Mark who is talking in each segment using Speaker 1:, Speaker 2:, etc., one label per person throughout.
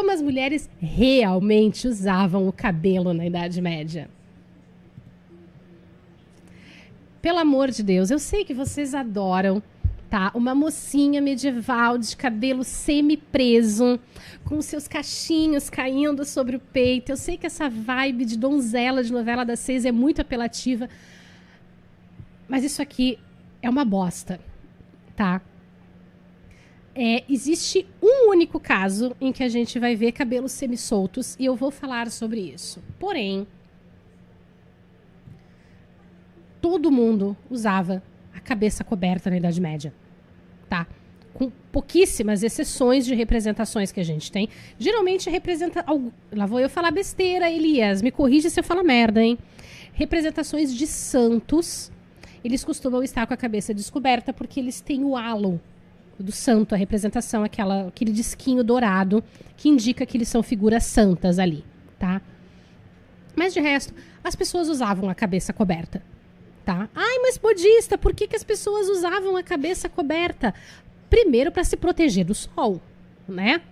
Speaker 1: Como as mulheres realmente usavam o cabelo na Idade Média? Pelo amor de Deus, eu sei que vocês adoram, tá? Uma mocinha medieval de cabelo semi-preso, com seus cachinhos caindo sobre o peito. Eu sei que essa vibe de donzela de novela das 6 é muito apelativa, mas isso aqui é uma bosta, tá? Existe um único caso em que a gente vai ver cabelos semi-soltos e eu vou falar sobre isso. Porém, todo mundo usava a cabeça coberta na Idade Média, tá? Com pouquíssimas exceções de representações que a gente tem. Geralmente representa... Lá vou eu falar besteira, Elias. Me corrige se eu falar merda, hein? Representações de santos. Eles costumam estar com a cabeça descoberta porque eles têm o halo do santo, a representação, aquele disquinho dourado que indica que eles são figuras santas ali, tá? Mas de resto, as pessoas usavam a cabeça coberta. Tá? Ai, mas modista, por que as pessoas usavam a cabeça coberta? Primeiro, para se proteger do sol, né?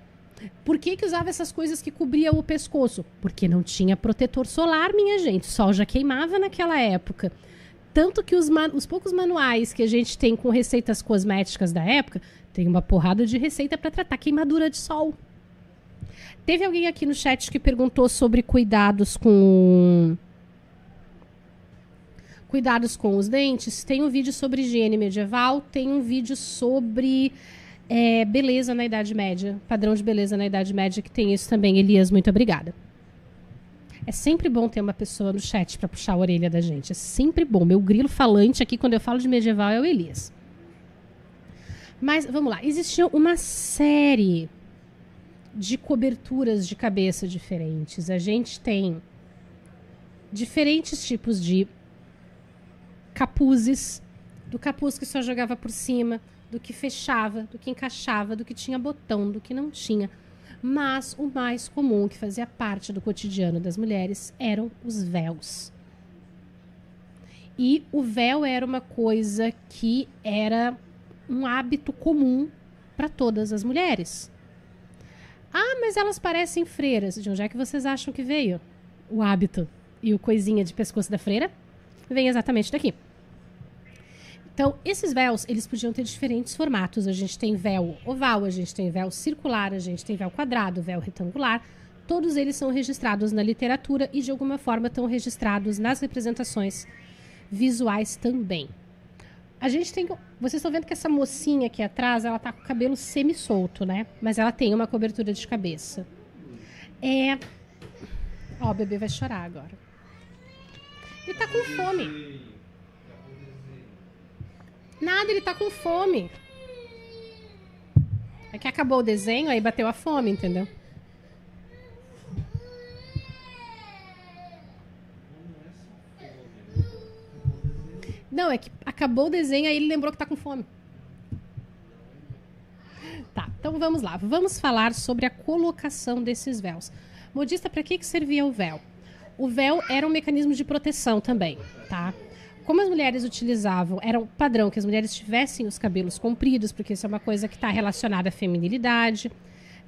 Speaker 1: Por que usava essas coisas que cobriam o pescoço? Porque não tinha protetor solar, minha gente. O sol já queimava naquela época. Tanto que os poucos manuais que a gente tem com receitas cosméticas da época, tem uma porrada de receita para tratar queimadura de sol. Teve alguém aqui no chat que perguntou sobre cuidados com os dentes. Tem um vídeo sobre higiene medieval, tem um vídeo sobre beleza na Idade Média, padrão de beleza na Idade Média, que tem isso também. Elias, muito obrigada. É sempre bom ter uma pessoa no chat para puxar a orelha da gente. É sempre bom. Meu grilo falante aqui, quando eu falo de medieval, é o Elias. Mas, vamos lá. Existia uma série de coberturas de cabeça diferentes. A gente tem diferentes tipos de capuzes, do capuz que só jogava por cima, do que fechava, do que encaixava, do que tinha botão, do que não tinha. Mas o mais comum, que fazia parte do cotidiano das mulheres, eram os véus. E o véu era uma coisa que era um hábito comum para todas as mulheres. Ah, mas elas parecem freiras. De onde é que vocês acham que veio o hábito e o coisinha de pescoço da freira? Vem exatamente daqui. Então, esses véus, eles podiam ter diferentes formatos. A gente tem véu oval, a gente tem véu circular, a gente tem véu quadrado, véu retangular. Todos eles são registrados na literatura e, de alguma forma, estão registrados nas representações visuais também. A gente tem... Vocês estão vendo que essa mocinha aqui atrás, ela tá com o cabelo semi-solto, né? Mas ela tem uma cobertura de cabeça. Ó, o bebê vai chorar agora. Ele tá com fome. Nada, ele tá com fome. É que acabou o desenho, aí bateu a fome, entendeu? Não, é que acabou o desenho, aí ele lembrou que tá com fome. Tá, então vamos lá. Vamos falar sobre a colocação desses véus. Modista, para que servia o véu? O véu era um mecanismo de proteção também, tá? Como as mulheres utilizavam, era um padrão que as mulheres tivessem os cabelos compridos, porque isso é uma coisa que está relacionada à feminilidade.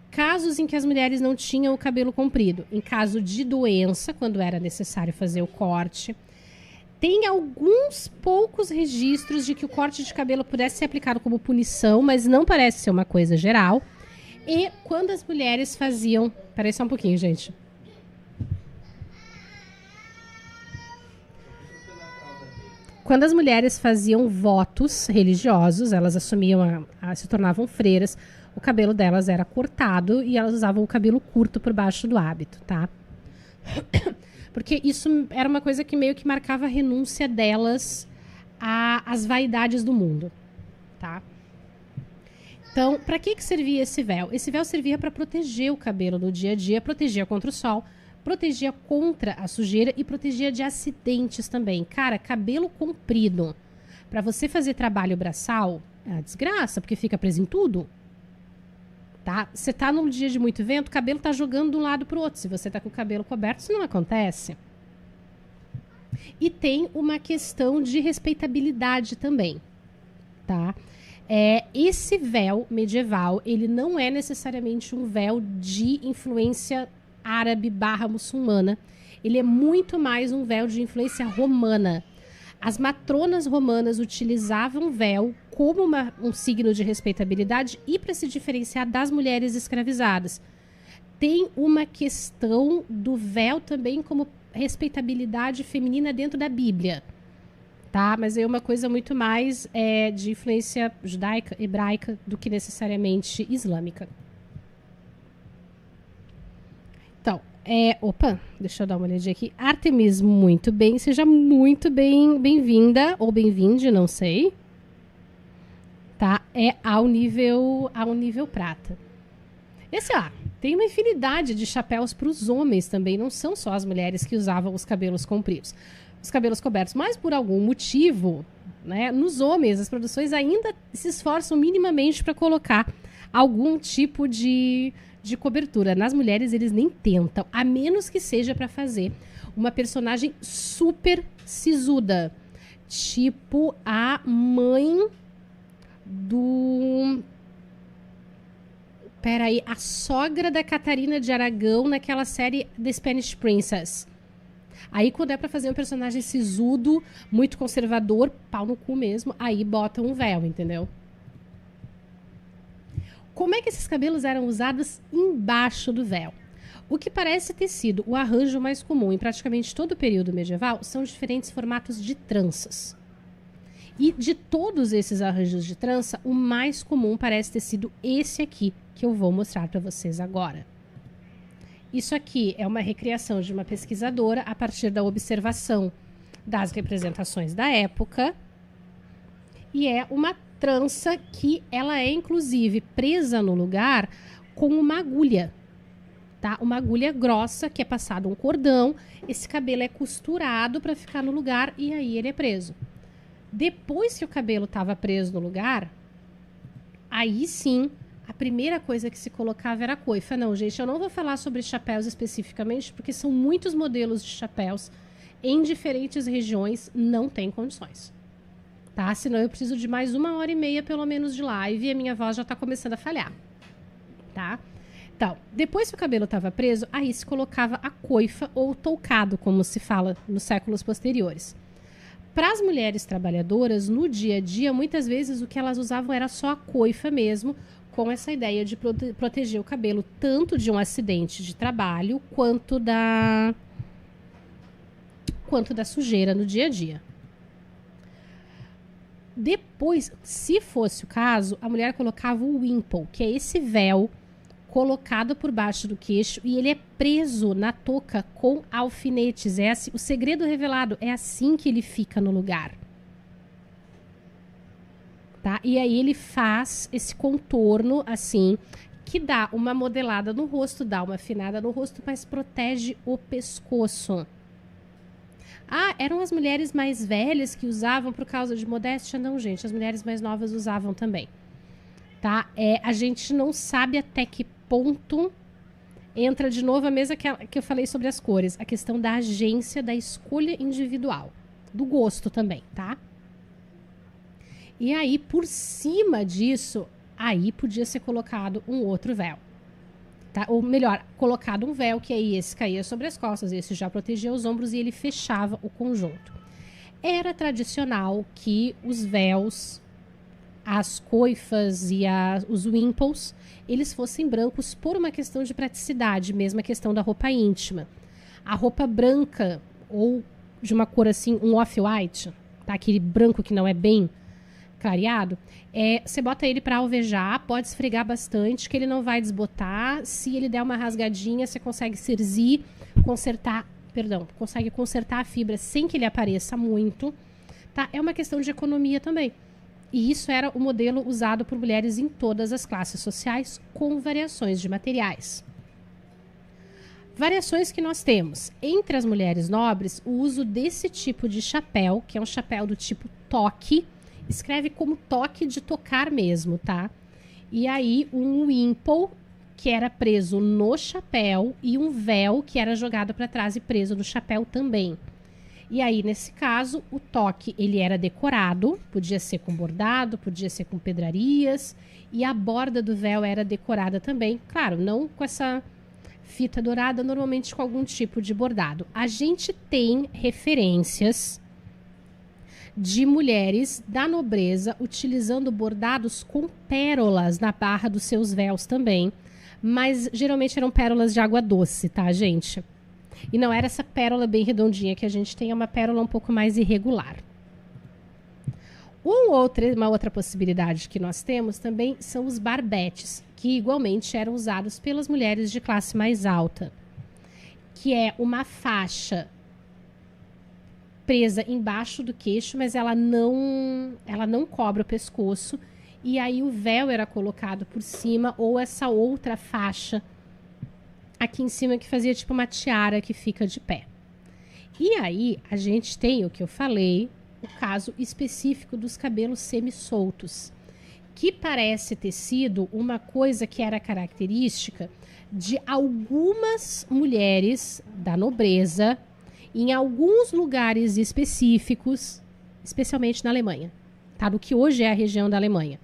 Speaker 1: Casos em que as mulheres não tinham o cabelo comprido, em caso de doença, quando era necessário fazer o corte. Tem alguns poucos registros de que o corte de cabelo pudesse ser aplicado como punição, mas não parece ser uma coisa geral. E quando as mulheres faziam... Peraí só um pouquinho, gente. Quando as mulheres faziam votos religiosos, elas assumiam, se tornavam freiras, o cabelo delas era cortado e elas usavam o cabelo curto por baixo do hábito, tá? Porque isso era uma coisa que meio que marcava a renúncia delas às vaidades do mundo, tá? Então, para que servia esse véu? Esse véu servia para proteger o cabelo no dia a dia, protegia contra o sol, protegia contra a sujeira e protegia de acidentes também. Cara, cabelo comprido, para você fazer trabalho braçal, é uma desgraça, porque fica preso em tudo. Tá? Você tá num dia de muito vento, o cabelo tá jogando de um lado pro outro. Se você tá com o cabelo coberto, isso não acontece. E tem uma questão de respeitabilidade também, tá? Esse véu medieval, ele não é necessariamente um véu de influência árabe/muçulmana. Ele é muito mais um véu de influência romana. As matronas romanas utilizavam véu como um signo de respeitabilidade e para se diferenciar das mulheres escravizadas. Tem uma questão do véu também como respeitabilidade feminina dentro da Bíblia. Tá? Mas é uma coisa muito mais de influência judaica, hebraica, do que necessariamente islâmica. Então, opa, deixa eu dar uma olhadinha aqui. Artemis, muito bem. Seja muito bem-vinda, ou bem-vinde, não sei. Tá? Ao nível prata. Tem uma infinidade de chapéus para os homens também. Não são só as mulheres que usavam os cabelos compridos. Os cabelos cobertos, mas por algum motivo, né, nos homens, as produções ainda se esforçam minimamente para colocar algum tipo de cobertura. Nas mulheres, eles nem tentam, a menos que seja para fazer uma personagem super sisuda, tipo a mãe do... Peraí, a sogra da Catarina de Aragão naquela série The Spanish Princess. Aí, quando é pra fazer um personagem sisudo, muito conservador, pau no cu mesmo, aí bota um véu, entendeu? Como é que esses cabelos eram usados embaixo do véu? O que parece ter sido o arranjo mais comum em praticamente todo o período medieval são diferentes formatos de tranças. E de todos esses arranjos de trança, o mais comum parece ter sido esse aqui, que eu vou mostrar para vocês agora. Isso aqui é uma recriação de uma pesquisadora a partir da observação das representações da época. E é uma trança que ela é, inclusive, presa no lugar com uma agulha. Tá? Uma agulha grossa que é passado um cordão. Esse cabelo é costurado para ficar no lugar e aí ele é preso. Depois que o cabelo estava preso no lugar, aí sim... A primeira coisa que se colocava era a coifa. Não, gente, eu não vou falar sobre chapéus especificamente, porque são muitos modelos de chapéus em diferentes regiões, não tem condições. Tá? Senão eu preciso de mais 1h30, pelo menos, de live e a minha voz já está começando a falhar. Tá? Então, depois que o cabelo estava preso, aí se colocava a coifa ou toucado, como se fala nos séculos posteriores. Para as mulheres trabalhadoras, no dia a dia, muitas vezes o que elas usavam era só a coifa mesmo, com essa ideia de proteger o cabelo tanto de um acidente de trabalho quanto da sujeira no dia a dia. Depois, se fosse o caso, a mulher colocava o wimple, que é esse véu colocado por baixo do queixo e ele é preso na touca com alfinetes. É assim, o segredo revelado é assim que ele fica no lugar. Tá? E aí ele faz esse contorno assim, que dá uma modelada no rosto, dá uma afinada no rosto, mas protege o pescoço. Ah, eram as mulheres mais velhas que usavam por causa de modéstia? Não, gente, as mulheres mais novas usavam também. Tá? A gente não sabe até que ponto entra de novo a mesa que eu falei sobre as cores, a questão da agência, da escolha individual, do gosto também, tá? E aí, por cima disso, aí podia ser colocado um outro véu. Tá? Ou melhor, colocado um véu, que aí esse caía sobre as costas, esse já protegia os ombros e ele fechava o conjunto. Era tradicional que os véus, as coifas e os wimples, eles fossem brancos por uma questão de praticidade, mesmo a questão da roupa íntima. A roupa branca, ou de uma cor assim, um off-white, tá? Aquele branco que não é bem clareado, você bota ele para alvejar, pode esfregar bastante, que ele não vai desbotar. Se ele der uma rasgadinha, você consegue consegue consertar a fibra sem que ele apareça muito. Tá? É uma questão de economia também. E isso era o modelo usado por mulheres em todas as classes sociais, com variações de materiais. Variações que nós temos. Entre as mulheres nobres, o uso desse tipo de chapéu, que é um chapéu do tipo toque, escreve como toque de tocar mesmo, tá? E aí um wimple, que era preso no chapéu, e um véu, que era jogado para trás e preso no chapéu também. E aí, nesse caso, o toque ele era decorado, podia ser com bordado, podia ser com pedrarias, e a borda do véu era decorada também. Claro, não com essa fita dourada, normalmente com algum tipo de bordado. A gente tem referências de mulheres da nobreza utilizando bordados com pérolas na barra dos seus véus também, mas geralmente eram pérolas de água doce, tá, gente? E não era essa pérola bem redondinha que a gente tem, é uma pérola um pouco mais irregular. Uma outra possibilidade que nós temos também são os barbetes, que igualmente eram usados pelas mulheres de classe mais alta, que é uma faixa presa embaixo do queixo, mas ela não cobre o pescoço, e aí o véu era colocado por cima, ou essa outra faixa aqui em cima que fazia tipo uma tiara que fica de pé. E aí a gente tem o que eu falei, o caso específico dos cabelos semi-soltos, que parece ter sido uma coisa que era característica de algumas mulheres da nobreza em alguns lugares específicos, especialmente na Alemanha, tá? Do que hoje é a região da Alemanha,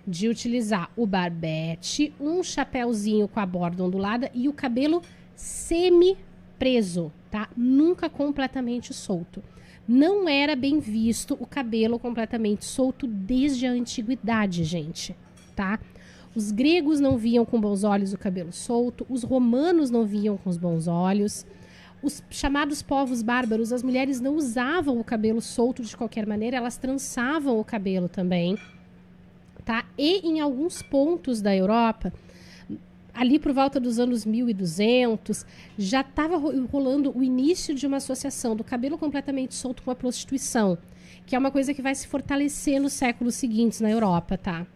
Speaker 1: de utilizar o barbete, um chapéuzinho com a borda ondulada e o cabelo semi-preso, tá? Nunca completamente solto. Não era bem visto o cabelo completamente solto desde a antiguidade, gente, tá? Os gregos não viam com bons olhos o cabelo solto, os romanos não viam com os bons olhos. Os chamados povos bárbaros, as mulheres não usavam o cabelo solto de qualquer maneira, elas trançavam o cabelo também, tá? E em alguns pontos da Europa, ali por volta dos anos 1200, já estava rolando o início de uma associação do cabelo completamente solto com a prostituição, que é uma coisa que vai se fortalecer nos séculos seguintes na Europa, tá?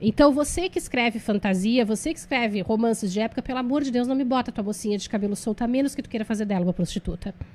Speaker 1: Então, você que escreve fantasia, você que escreve romances de época, pelo amor de Deus, não me bota tua mocinha de cabelo solto, a menos que tu queira fazer dela uma prostituta.